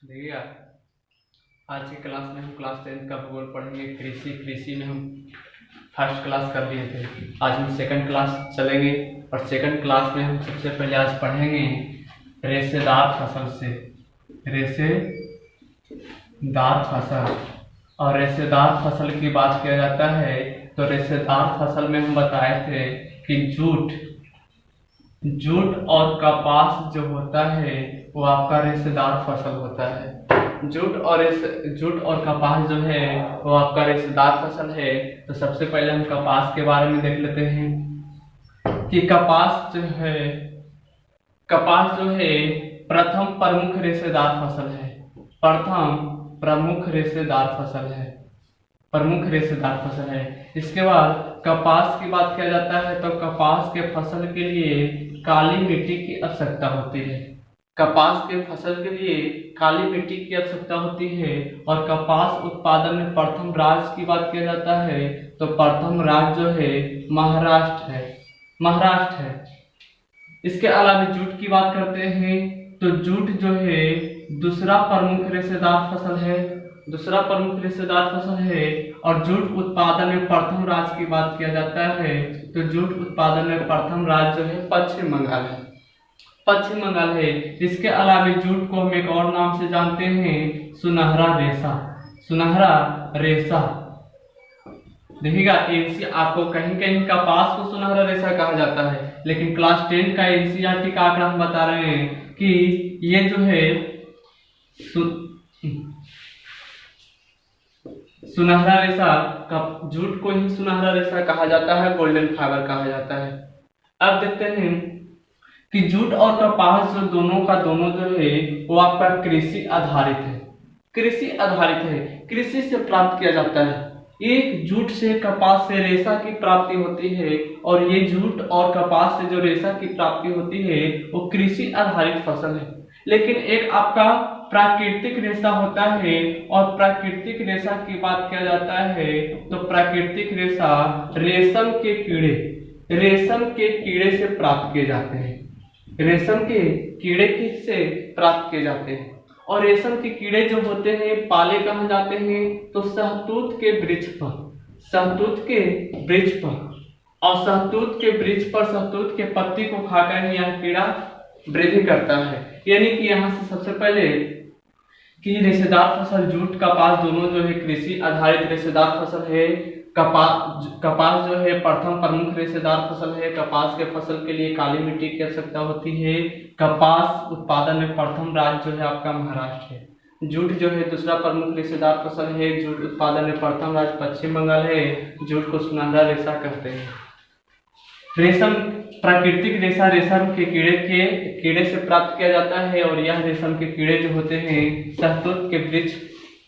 देखिएगा, आज की क्लास में हम क्लास 10 का भूगोल पढ़ेंगे। कृषि में हम फर्स्ट क्लास कर लिए थे। आज हम सेकंड क्लास चलेंगे और सेकंड क्लास में हम सबसे पहले आज पढ़ेंगे रेशेदार फसल से। रेशेदार फसल, और रेशेदार फसल की बात किया जाता है तो रेशेदार फसल में हम बताए थे कि जूट और कपास जो होता है वो आपका रेशेदार फसल होता है। जूट और कपास जो है वो आपका रेशेदार फसल है। तो सबसे पहले हम कपास के बारे में देख लेते हैं कि कपास जो है प्रथम प्रमुख रेशेदार फसल है। प्रमुख रेशेदार फसल है। इसके बाद कपास की बात किया जाता है तो कपास के फसल के लिए काली मिट्टी की आवश्यकता होती है। कपास के फसल के लिए काली मिट्टी की आवश्यकता होती है। और कपास उत्पादन में प्रथम राज्य की बात किया जाता है तो प्रथम राज्य जो है महाराष्ट्र है। इसके अलावा जूट की बात करते हैं तो जूट जो है दूसरा प्रमुख रेशेदार फसल है। और जूट उत्पादन में प्रथम राज्य की बात किया जाता है तो जूट उत्पादन में प्रथम राज्य जो है पश्चिम बंगाल है। इसके अलावा जूट को हम एक और नाम से जानते हैं, सुनहरा रेशा। देखिएगा, आपको कहीं कहीं कपास को सुनहरा रेशा कहा जाता है, लेकिन क्लास 10 का एनसीईआरटी का आंकड़ा हम बता रहे हैं कि ये जो है सुनहरा रेशा, जूट को ही सुनहरा रेशा कहा जाता है, गोल्डन फाइबर कहा जाता है। अब देखते हैं कि जूट और कपास जो दोनों जो है वो आपका कृषि आधारित है। कृषि से प्राप्त किया जाता है। एक जूट से कपास से रेशा की प्राप्ति होती है, और ये जूट और कपास से जो रेशा की प्राप्ति होती है वो कृषि आधारित फसल है। लेकिन एक आपका प्राकृतिक रेशा होता है, और प्राकृतिक रेशा की बात किया जाता है तो प्राकृतिक रेशा रेशम के कीड़े से प्राप्त किए जाते हैं। और रेशम के कीड़े जो होते हैं पाले कहाँ जाते हैं तो शहतूत के वृक्ष पर। और शहतूत के पत्ती को खाकर ही यह कीड़ा वृद्धि करता है। यानी कि यहाँ से सबसे पहले कि रेशेदार फसल जूट कपास दोनों जो है कृषि आधारित रेशेदार फसल है। कपास जो है प्रथम प्रमुख रेशेदार फसल है। कपास के फसल के लिए काली मिट्टी की आवश्यकता होती है। कपास उत्पादन में प्रथम राज्य जो है आपका महाराष्ट्र है। जूट जो है दूसरा प्रमुख रेशेदार फसल है। जूट उत्पादन में प्रथम राज्य पश्चिम बंगाल है। जूट को सुनहरा रेशा कहते हैं। रेशम, प्राकृतिक रेशा रेशम के कीड़े से प्राप्त किया जाता है, और यह रेशम के कीड़े जो होते हैं शहतूत के वृक्ष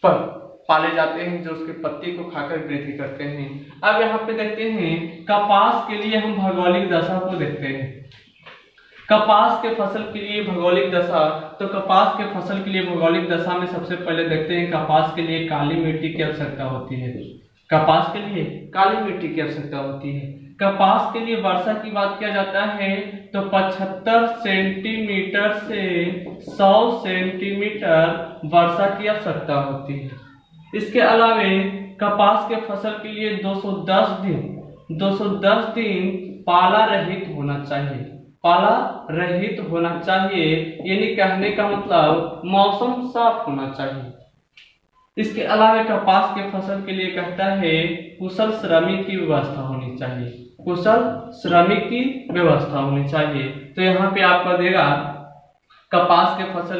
पर पाले जाते हैं, जो उसके पत्ती को खाकर वृद्धि करते हैं। अब यहाँ पे देखते हैं कपास के लिए हम भौगोलिक दशा को देखते हैं। कपास के फसल के लिए भौगोलिक दशा, तो कपास के फसल के लिए भौगोलिक दशा में सबसे पहले देखते हैं कपास के लिए काली मिट्टी की आवश्यकता होती है। कपास के लिए वर्षा की बात किया जाता है तो 75 सेंटीमीटर से 100 सेंटीमीटर वर्षा की आवश्यकता होती है। इसके अलावा कपास के फसल के लिए 210 दिन पाला रहित होना चाहिए। यानी कहने का मतलब मौसम साफ होना चाहिए। इसके अलावा कपास के फसल के लिए कहता है कुशल श्रमिक की व्यवस्था होनी चाहिए। तो यहाँ पे आपका देगा कपास के फसल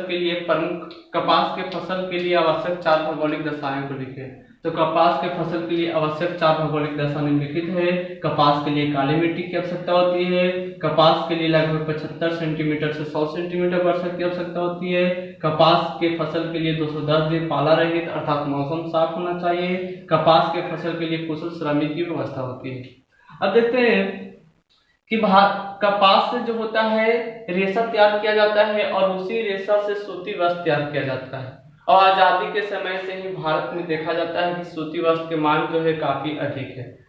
के लिए आवश्यक 4 भौगोलिक दशाएं को लिखे। तो कपास के फसल के लिए आवश्यक 4 भौगोलिक दशा निम्नलिखित है। कपास के लिए काली मिट्टी की आवश्यकता होती है। कपास के लिए लगभग 75 सेंटीमीटर से 100 सेंटीमीटर वर्षा की आवश्यकता होती है। कपास के फसल के लिए 210 दिन पाला रहित अर्थात मौसम साफ होना चाहिए। कपास के फसल के लिए कुशल श्रमिक की व्यवस्था होती है। अब देखते हैं कि कपास से जो होता है रेशा तैयार किया जाता है, और उसी रेशा से सूती वस्त्र तैयार किया जाता है। और आजादी के समय से ही भारत में देखा जाता है कि सूती वस्त्र की मांग जो है काफी अधिक है।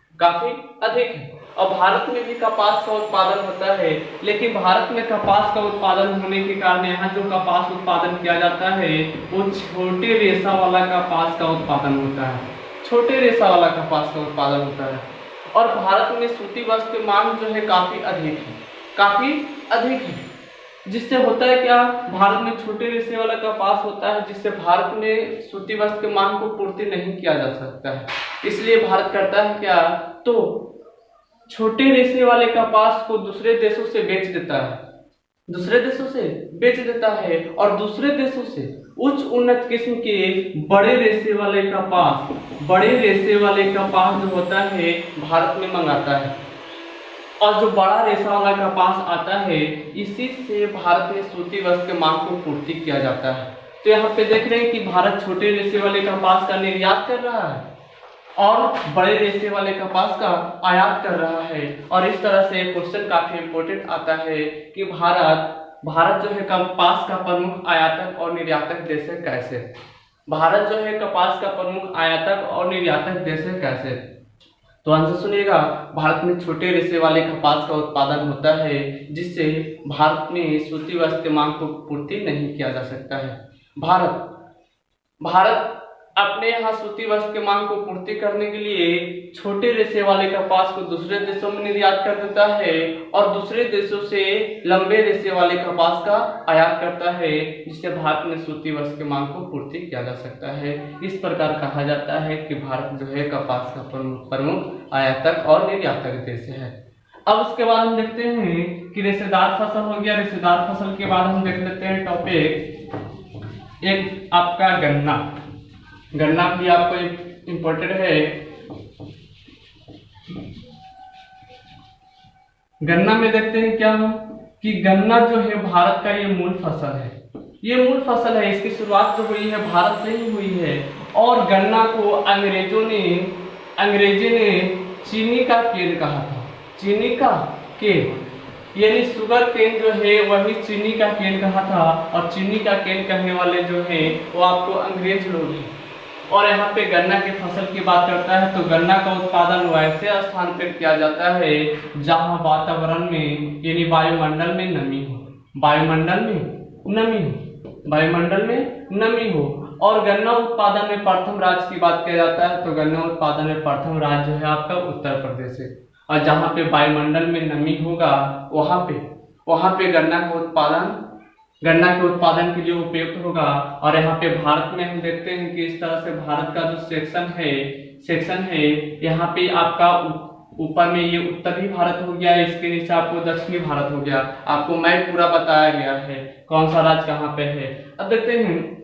और भारत में भी कपास का उत्पादन होता है, लेकिन भारत में कपास का उत्पादन होने के कारण यहाँ जो कपास उत्पादन किया जाता है वो छोटे रेशा वाला कपास का उत्पादन होता है, छोटे रेशा वाला कपास का उत्पादन होता है। और भारत में सूती वस्त्र की मांग जो है काफी अधिक है, काफी अधिक है, जिससे होता है क्या, भारत में छोटे रेशे वाला कपास होता है, जिससे भारत में सूती वस्त्र की मांग को पूर्ति नहीं किया जा सकता है। इसलिए भारत करता है क्या, तो छोटे रेशे वाले कपास को दूसरे देशों से बेच देता है, दूसरे देशों से बेच देता है, और दूसरे देशों से उच्च उन्नत किस्म के बड़े रेशे वाले कपास, बड़े रेशे वाले कपास जो होता है भारत में मंगाता है। और जो बड़ा रेशा वाला कपास आता है, इसी से भारत में सूती वस्त्र के मांग को पूर्ति किया जाता है। तो यहाँ पे देख रहे हैं कि भारत छोटे रेशे वाले कपास का निर्यात कर रहा है और बड़े रेशे वाले कपास का आयात कर रहा है। और इस तरह से क्वेश्चन काफी इंपॉर्टेंट आता है कि भारत जो है कपास का प्रमुख आयातक और निर्यातक देश है कैसे, भारत जो है कपास का प्रमुख आयातक और निर्यातक देश है कैसे। तो आंसर सुनिएगा, भारत में छोटे रेशे वाले कपास का उत्पादन होता है, जिससे भारत में सूती वस्त्र की मांग को पूर्ति नहीं किया जा सकता है। भारत अपने यहाँ सूती वस्त्र की मांग को पूर्ति करने के लिए छोटे रेशे वाले कपास को दूसरे देशों में निर्यात कर देता है और दूसरे देशों से लंबे रेशे वाले कपास का आयात करता है, जिससे भारत में सूती वस्त्र की मांग को पूर्ति किया जा सकता है। इस प्रकार कहा जाता है कि भारत जो है कपास का प्रमुख आयातक और निर्यातक देश है। अब उसके बाद हम देखते हैं कि रेशेदार फसल हो गया। रेशेदार फसल के बाद हम देख लेते हैं टॉपिक एक आपका गन्ना। गन्ना भी आपको इम्पोर्टेंट है। गन्ना में देखते हैं क्या हम कि गन्ना जो है भारत का ये मूल फसल है, ये मूल फसल है। इसकी शुरुआत जो हुई है भारत से ही हुई है और गन्ना को अंग्रेजी ने चीनी का केन कहा था, चीनी का केन, यानी शुगर केन जो है वही चीनी का केन कहा था। और चीनी का केन कहने वाले जो है वो आपको अंग्रेज लोग हैं। और यहाँ पे गन्ना की फसल की बात करता है तो गन्ना का उत्पादन वैसे स्थान पर किया जाता है जहाँ वातावरण में यानी वायुमंडल में नमी हो, वायुमंडल में नमी हो, वायुमंडल में नमी हो। और गन्ना उत्पादन में प्रथम राज्य की बात किया जाता है तो गन्ना उत्पादन में प्रथम राज्य जो है आपका उत्तर प्रदेश है। और जहाँ पे वायुमंडल में नमी होगा वहाँ पे गन्ना के उत्पादन के लिए उपयुक्त होगा। और यहाँ पे भारत में हम देखते हैं कि इस तरह से भारत का जो सेक्शन है यहाँ पे आपका ऊपर में ये उत्तरी भारत हो गया, इसके नीचे आपको दक्षिणी भारत हो गया। आपको मैप पूरा बताया गया है कौन सा राज्य कहाँ पे है। अब देखते हैं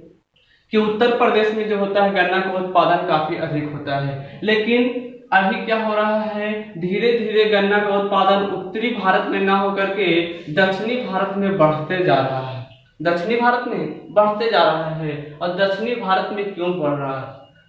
कि उत्तर प्रदेश में जो होता है गन्ना का उत्पादन काफी अधिक होता है, लेकिन अभी क्या हो रहा है, धीरे धीरे गन्ना का उत्पादन उत्तरी भारत में ना होकर के दक्षिणी भारत में बढ़ते जा रहा है, दक्षिणी भारत में बढ़ते जा रहा है। और दक्षिणी भारत में क्यों बढ़ रहा है,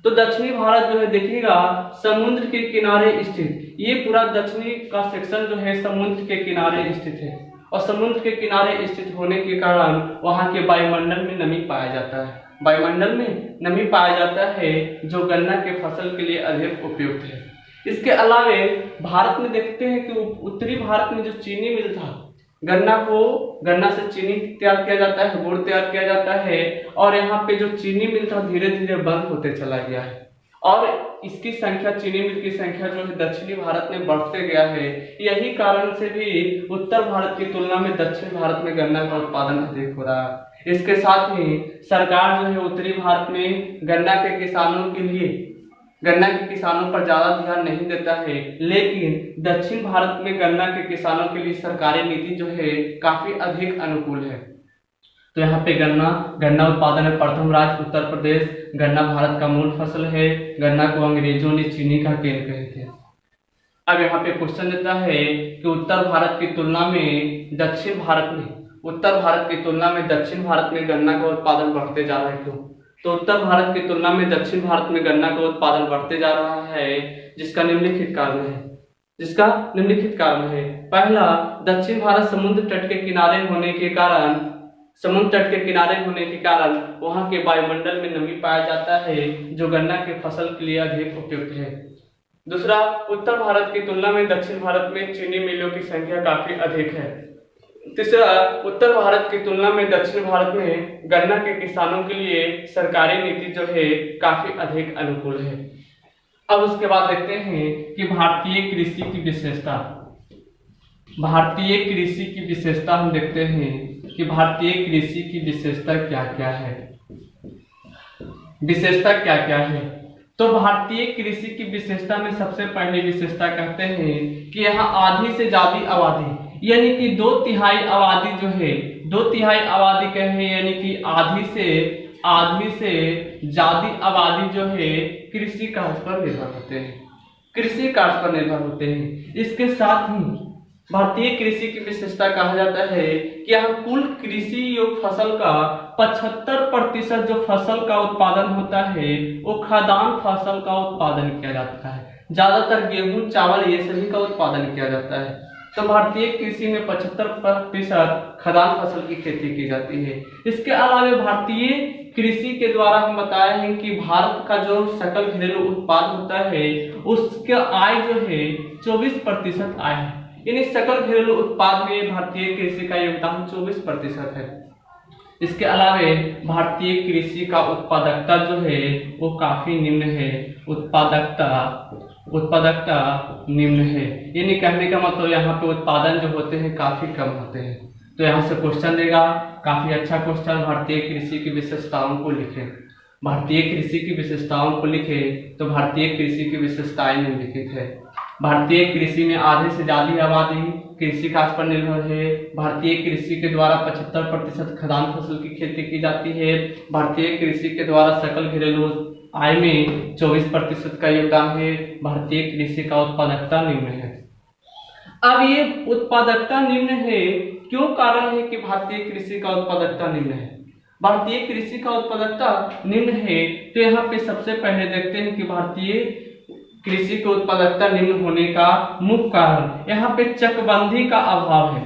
तो दक्षिणी भारत जो है देखिएगा समुद्र के किनारे स्थित, ये पूरा दक्षिणी का सेक्शन जो है समुद्र के किनारे स्थित है। और समुद्र के किनारे स्थित होने के कारण वहाँ के वायुमंडल में नमी पाया जाता है, वायुमंडल में नमी पाया जाता है जो गन्ना के फसल के लिए अधिक उपयुक्त है। इसके अलावे भारत में देखते हैं कि उत्तरी भारत में जो चीनी मिल था, गन्ना से चीनी तैयार किया जाता है, गुड़ तैयार किया जाता है। और यहाँ पे जो चीनी मिल था धीरे धीरे बंद होते चला गया है और इसकी संख्या, चीनी मिल की संख्या जो है दक्षिणी भारत में बढ़ते गया है। यही कारण से भी उत्तर भारत की तुलना में दक्षिण भारत में गन्ना का उत्पादन अधिक हो रहा है। इसके साथ ही सरकार जो है उत्तरी भारत में गन्ना के किसानों पर ज्यादा ध्यान नहीं देता है, लेकिन दक्षिण भारत में गन्ना के किसानों के लिए सरकारी नीति जो है काफी अधिक अनुकूल है। तो यहाँ पे गन्ना उत्पादन में प्रथम राज्य उत्तर प्रदेश, गन्ना भारत का मूल फसल है, गन्ना को अंग्रेजों ने चीनी का केन कहे थे। अब यहाँ पे क्वेश्चन देता है कि उत्तर भारत की तुलना में दक्षिण भारत में गन्ना का उत्पादन बढ़ते जा रहा है क्यों? तो उत्तर भारत की तुलना में दक्षिण भारत में गन्ना का उत्पादन बढ़ते जा रहा है, जिसका निम्नलिखित कारण है। पहला, दक्षिण भारत समुद्र तट के किनारे होने के कारण वहां के वायुमंडल में नमी पाया जाता है जो गन्ना के फसल के लिए अधिक उपयुक्त है। दूसरा, उत्तर भारत की तुलना में दक्षिण भारत में चीनी मिलों की संख्या काफी अधिक है। तीसरा, उत्तर भारत की तुलना में दक्षिण भारत में गन्ना के किसानों के लिए सरकारी नीति जो है काफी अधिक अनुकूल है। अब उसके बाद देखते हैं कि भारतीय कृषि की विशेषता। भारतीय कृषि की विशेषता हम देखते हैं कि भारतीय कृषि की विशेषता क्या क्या है। विशेषता क्या क्या है, तो भारतीय कृषि की विशेषता में सबसे पहली विशेषता कहते हैं कि यहाँ आधी से ज्यादा आबादी, यानी कि 2/3 आबादी जो है, 2/3 आबादी कहें यानी कि आधी से ज्यादा आबादी जो है कृषि कार्य पर निर्भर होते हैं, कृषि कार्य पर निर्भर होते हैं। इसके साथ ही भारतीय कृषि की विशेषता कहा जाता है कि यहाँ कुल कृषि योग फसल का 75% जो फसल का उत्पादन होता है वो खाद्यान्न फसल का उत्पादन किया जाता है। ज्यादातर गेहूं, चावल ये सभी का उत्पादन किया जाता है। तो भारतीय कृषि में 75% खाद्यान्न फसल की खेती की जाती है। इसके अलावा भारतीय कृषि के द्वारा हम बताए हैं कि भारत का जो सकल घरेलू उत्पाद होता है उसका आय जो है 24% आय है, यानी सकल घरेलू उत्पाद में भारतीय कृषि का योगदान 24% है। इसके अलावा भारतीय कृषि का उत्पादकता जो है वो काफी निम्न है, उत्पादकता निम्न है, यानी कहने का मतलब यहाँ पे उत्पादन जो होते हैं काफी कम होते हैं। तो यहाँ से क्वेश्चन देगा, काफी अच्छा क्वेश्चन, भारतीय कृषि की विशेषताओं को लिखें। भारतीय कृषि की विशेषताओं को लिखें तो भारतीय कृषि की विशेषताएं निम्नलिखित है। भारतीय कृषि में आधे से ज्यादा आबादी कृषि कार्य पर निर्भर है। भारतीय कृषि के द्वारा 75% खाद्यान्न फसल की खेती की जाती है। भारतीय कृषि के द्वारा सकल घरेलू आय में 24% का योगदान है। भारतीय कृषि का उत्पादकता निम्न है। अब ये उत्पादकता निम्न है, क्यों कारण है कि भारतीय कृषि का उत्पादकता निम्न है? भारतीय कृषि का उत्पादकता निम्न है तो यहाँ पे सबसे पहले देखते हैं कि भारतीय कृषि की उत्पादकता निम्न होने का मुख्य कारण यहाँ पे चकबंदी का अभाव है।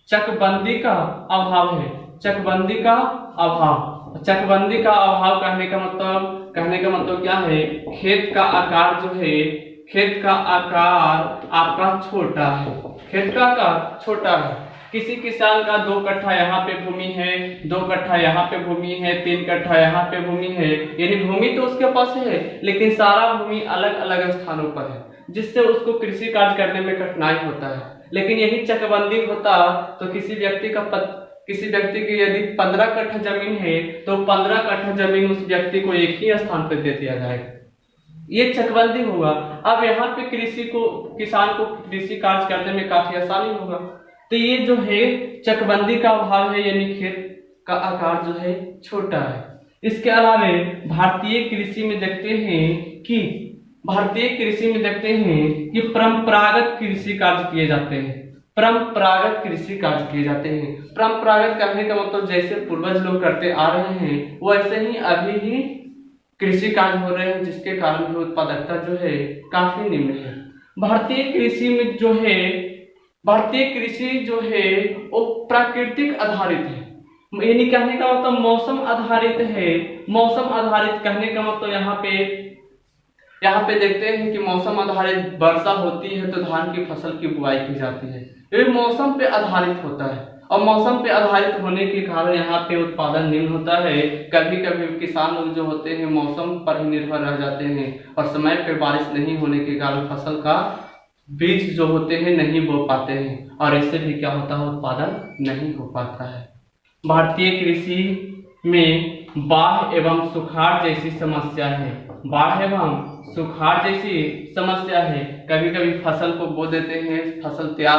चकबंदी का अभाव है, चकबंदी का अभाव। चकबंदी का अभाव कहने का मतलब क्या है? खेत का आकार जो है, खेत का आकार आपका छोटा है, खेत का आकार छोटा है। किसी किसान का 2 कट्ठा यहाँ पे भूमि है, 2 कट्ठा यहाँ पे भूमि है, 3 कट्ठा यहाँ पे भूमि है, यानी भूमि तो उसके पास है लेकिन सारा भूमि अलग अलग स्थानों पर है, जिससे उसको कृषि कार्य करने में कठिनाई होता है। लेकिन यही चकबंदी होता तो किसी व्यक्ति की यदि 15 कट्ठा जमीन है तो 15 कट्ठा जमीन उस व्यक्ति को एक ही स्थान पर दे दिया जाएगा, ये चकबंदी होगा। अब यहाँ पे किसान को कृषि कार्य करने में काफी आसानी होगा। तो ये जो है चकबंदी का अभाव है, यानी खेत का आकार जो है छोटा है। इसके अलावा भारतीय कृषि में देखते हैं कि परंपरागत कृषि कार्य किए जाते हैं। परंपरागत कृषि कार्य किए जाते हैं। परंपरागत करने का मतलब जैसे पूर्वज लोग करते आ रहे हैं वैसे ही अभी भी कृषि कार्य हो रहे हैं, जिसके कारण भी उत्पादकता जो है काफी निम्न है। भारतीय कृषि जो है वो प्राकृतिक आधारित है, यानी कहने का मतलब मौसम आधारित है। मौसम आधारित कहने का मतलब यहाँ पे देखते हैं कि मौसम आधारित वर्षा होती है तो धान की फसल की बुआई की जाती है, ये मौसम पे आधारित होता है। और मौसम पे आधारित होने के कारण यहाँ पे उत्पादन निम्न होता है। कभी कभी किसान लोग जो होते हैं मौसम पर ही निर्भर रह जाते हैं और समय पे बारिश नहीं होने के कारण फसल का बीज जो होते हैं नहीं बो पाते हैं, और इससे भी क्या होता है? उत्पादन नहीं हो पाता है। भारतीय कृषि में बाढ़ एवं सुखाड़ जैसी समस्या है। बाढ़ एवं सुखाड़ जैसी समस्या है। कभी कभी फसल को बो देते हैं, फसल तैयार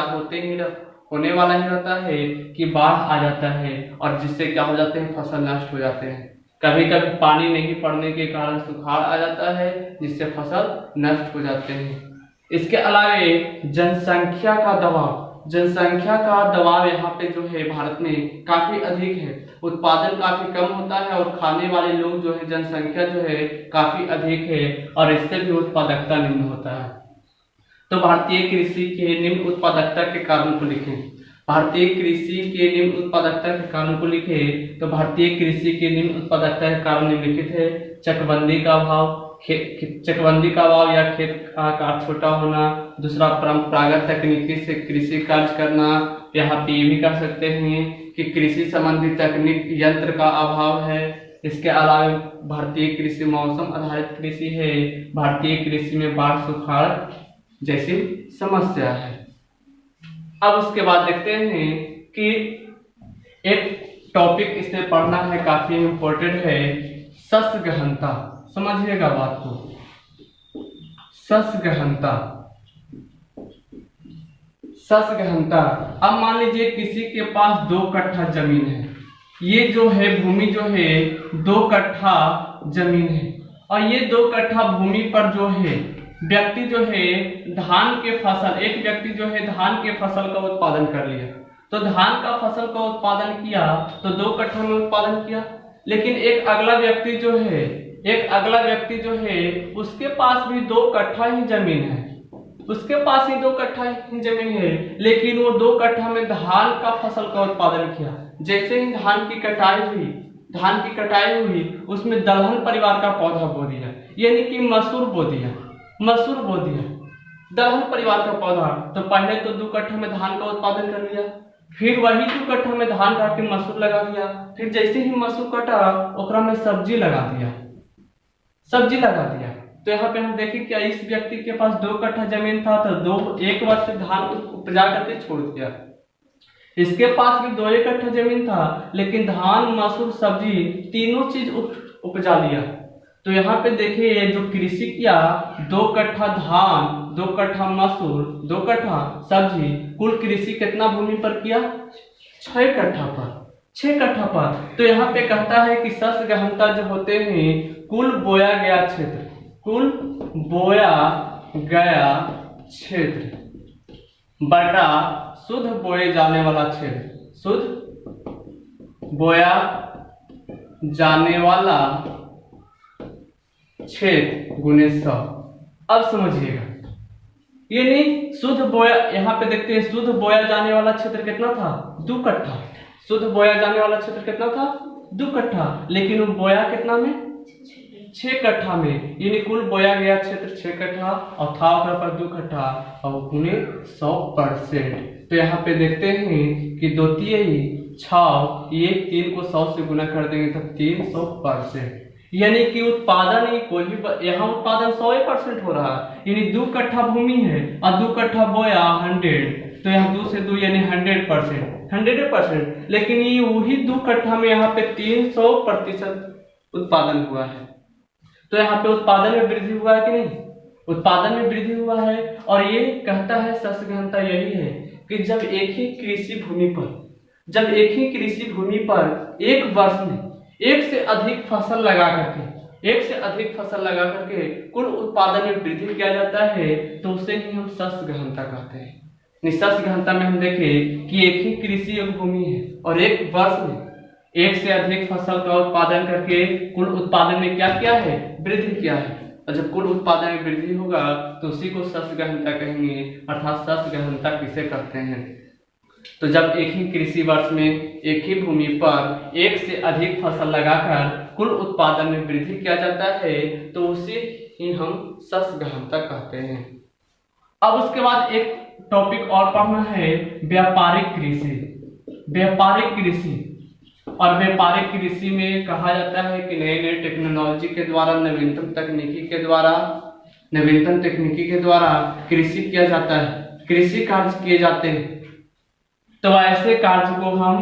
होने वाला ही रहता है कि बाढ़ आ जाता है और जिससे क्या हो जाते हैं? फसल नष्ट हो जाते हैं। कभी कभी पानी नहीं पड़ने के कारण सुखाड़ आ जाता है जिससे फसल नष्ट हो जाते हैं। इसके अलावा जनसंख्या का दबाव यहाँ पे जो है भारत में काफी अधिक है। उत्पादन काफी कम होता है और खाने वाले लोग जो है जनसंख्या जो है काफी अधिक है और इससे भी उत्पादकता निम्न होता है। तो भारतीय कृषि के निम्न उत्पादकता के कारण को लिखें। भारतीय कृषि के निम्न उत्पादकता के कारण को लिखें तो भारतीय कृषि के निम्न उत्पादकता के कारण निम्नलिखित है: चकबंदी का अभाव, चकबंदी का अभाव या खेत का आकार छोटा होना। दूसरा, परंपरागत तकनीकी से कृषि कार्य करना। यहाँ पे ये भी कह सकते हैं कि कृषि संबंधी तकनीक यंत्र का अभाव है। इसके अलावा भारतीय कृषि मौसम आधारित कृषि है। भारतीय कृषि में बाढ़ सुखाड़ जैसी समस्या है। अब उसके बाद देखते हैं कि एक टॉपिक इसमें पढ़ना है, काफी इम्पोर्टेंट है, सस्य गहनता। समझिएगा बात को, सस्य गहनता। सस्य गहनता, अब मान लीजिए किसी के पास 2 कट्ठा जमीन है। ये जो है भूमि जो है 2 कट्ठा जमीन है, और ये 2 कट्ठा भूमि पर जो है व्यक्ति जो है धान के फसल, एक व्यक्ति जो है धान के फसल का उत्पादन कर लिया। तो धान का फसल का उत्पादन किया तो 2 कट्ठा में उत्पादन किया। लेकिन एक अगला व्यक्ति जो है उसके पास भी 2 कट्ठा ही जमीन है, उसके पास ही 2 कट्ठा ही जमीन है, लेकिन वो 2 कट्ठा में धान का फसल का उत्पादन किया। जैसे ही धान की कटाई हुई उसमें दलहन परिवार का पौधा बो दिया, यानी कि मसूर बो दिया, दलहन परिवार का पौधा। तो पहले तो 2 कट्ठा में धान का उत्पादन कर लिया, फिर वही 2 कट्ठा में धान काट के मसूर लगा दिया, फिर जैसे ही मसूर कटा ओकरा में सब्जी लगा दिया। तो यहाँ पे हम देखें क्या इस व्यक्ति के पास 2 कट्ठा जमीन था तो 1 वर्ष से धान उपजा करके छोड़ दिया। इसके पास भी 2 कट्ठा जमीन था, लेकिन धान मसूर सब्जी तीनों चीज उपजा लिया। तो यहाँ पे देखिए जो कृषि किया, 2 कट्ठा धान, 2 कट्ठा मसूर, 2 कट्ठा सब्जी, कुल कृषि कितना भूमि पर किया? 6 कट्ठा पर। तो यहाँ पे कहता है कि सस्य गहनता जो होते हैं कुल बोया गया क्षेत्र बटा शुद्ध बोए जाने वाला क्षेत्र गुने 100। अब समझिएगा, यानी शुद्ध बोया, यहाँ पे देखते हैं शुद्ध बोया जाने वाला क्षेत्र कितना था? 2 कट्ठा। शुद्ध बोया जाने वाला क्षेत्र कितना था? 2 कट्ठा, लेकिन वो बोया कितना में? 6 कट्ठा में, यानी कुल बोया गया क्षेत्र 6 कट्ठा और था पर 2 कट्ठा और गुने 100%। तो यहाँ पे देखते हैं कि 2 3 6, ये 3 को 100 से गुना कर देंगे तो 300%, यानी कि उत्पादन ही कोई भी यहाँ उत्पादन 100% हो रहा है। यानी 2 कट्ठा भूमि है और 2 कट्ठा बोया 100, तो यहाँ 2 से 2 यानी 100%, लेकिन ये वही 2 कट्ठा में यहाँ पे 300% उत्पादन हुआ है। तो यहाँ पे उत्पादन में वृद्धि हुआ है कि नहीं? उत्पादन में वृद्धि हुआ है। और ये कहता है सस्य गहनता यही है कि जब एक ही कृषि भूमि पर एक वर्ष में एक से अधिक फसल लगा करके कुल उत्पादन में वृद्धि किया जाता है, तो उसे ही हम सस्य गहनता कहते हैं। सस्य गहनता में हम देखें कि एक ही कृषि भूमि है और एक वर्ष में एक से अधिक फसल का उत्पादन करके कुल उत्पादन में क्या किया है? वृद्धि किया है। और जब कुल उत्पादन में वृद्धि होगा तो उसी को सस्य गहनता कहेंगे। अर्थात सस्य गहनता किसे कहते हैं? तो जब एक ही कृषि वर्ष में एक ही भूमि पर एक से अधिक फसल लगाकर कुल उत्पादन में वृद्धि किया जाता है, तो उसे ही हम सस्य गहनता कहते हैं। अब उसके बाद एक टॉपिक और पढ़ना है, व्यापारिक कृषि। और व्यापारिक कृषि में कहा जाता है कि नए नए टेक्नोलॉजी के द्वारा, नवीनतम तकनीकी के द्वारा कृषि किया जाता है, कृषि कार्य किए जाते हैं। तो ऐसे कार्य को हम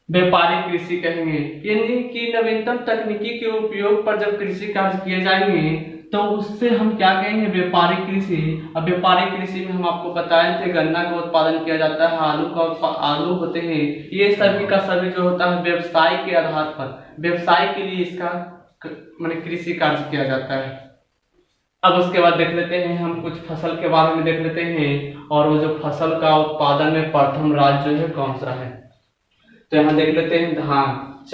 व्यापारिक कृषि कहेंगे, यानी कि नवीनतम तकनीकी के उपयोग पर जब कृषि कार्य किए जाएंगे तो उससे हम क्या कहेंगे? व्यापारिक कृषि। अब व्यापारिक कृषि में हम आपको बताए थे गन्ना का उत्पादन किया जाता है, आलू होते हैं, ये सभी का सभी जो होता है व्यवसाय के आधार पर, व्यवसाय के लिए इसका माने कृषि कार्य किया जाता है। अब उसके बाद देख लेते हैं हम कुछ फसल के बारे में देख लेते हैं, और वो जो फसल का उत्पादन में प्रथम राज्य जो है कौन सा है? तो यहाँ देख लेते हैं धान,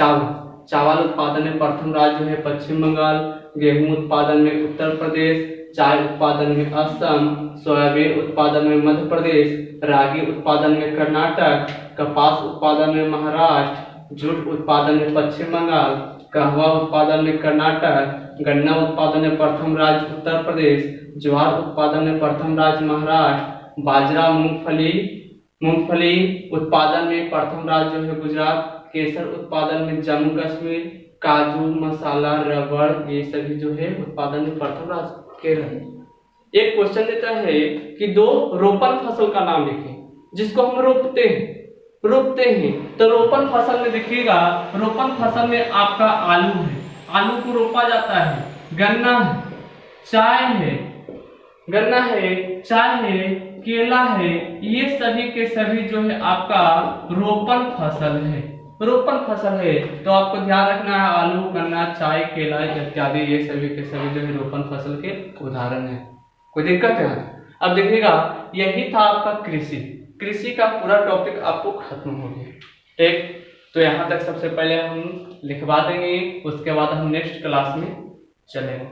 चावल उत्पादन में प्रथम राज्य है पश्चिम बंगाल, गेहूं उत्पादन में उत्तर प्रदेश, चाय उत्पादन में असम, सोयाबीन उत्पादन में मध्य प्रदेश, रागी उत्पादन में कर्नाटक, कपास उत्पादन में महाराष्ट्र, जूट उत्पादन में पश्चिम बंगाल, कहवा उत्पादन में कर्नाटक, गन्ना उत्पादन में प्रथम राज्य उत्तर प्रदेश, ज्वार उत्पादन में प्रथम राज्य महाराष्ट्र, बाजरा मूंगफली उत्पादन में प्रथम राज्य जो है गुजरात, केसर उत्पादन में जम्मू कश्मीर, काजू, मसाला, रबड़ ये सभी जो है उत्पादन में प्रथम राज्य केरल। एक क्वेश्चन देता है कि दो रोपण फसल का नाम लिखें जिसको हम रोपते हैं। तो रोपण फसल में देखिएगा, रोपण फसल में आपका आलू है, आलू को रोपा जाता है, गन्ना है, चाय है, केला है, ये सभी के सभी जो है आपका रोपण फसल है। तो आपको ध्यान रखना है आलू, गन्ना, चाय, केला इत्यादि ये सभी के सभी जो है रोपण फसल के उदाहरण है। कोई दिक्कत है? अब देखिएगा, यही था आपका कृषि का पूरा टॉपिक आपको खत्म हो गया। ठीक, तो यहाँ तक सबसे पहले हम लिखवा देंगे, उसके बाद हम नेक्स्ट क्लास में चलेंगे।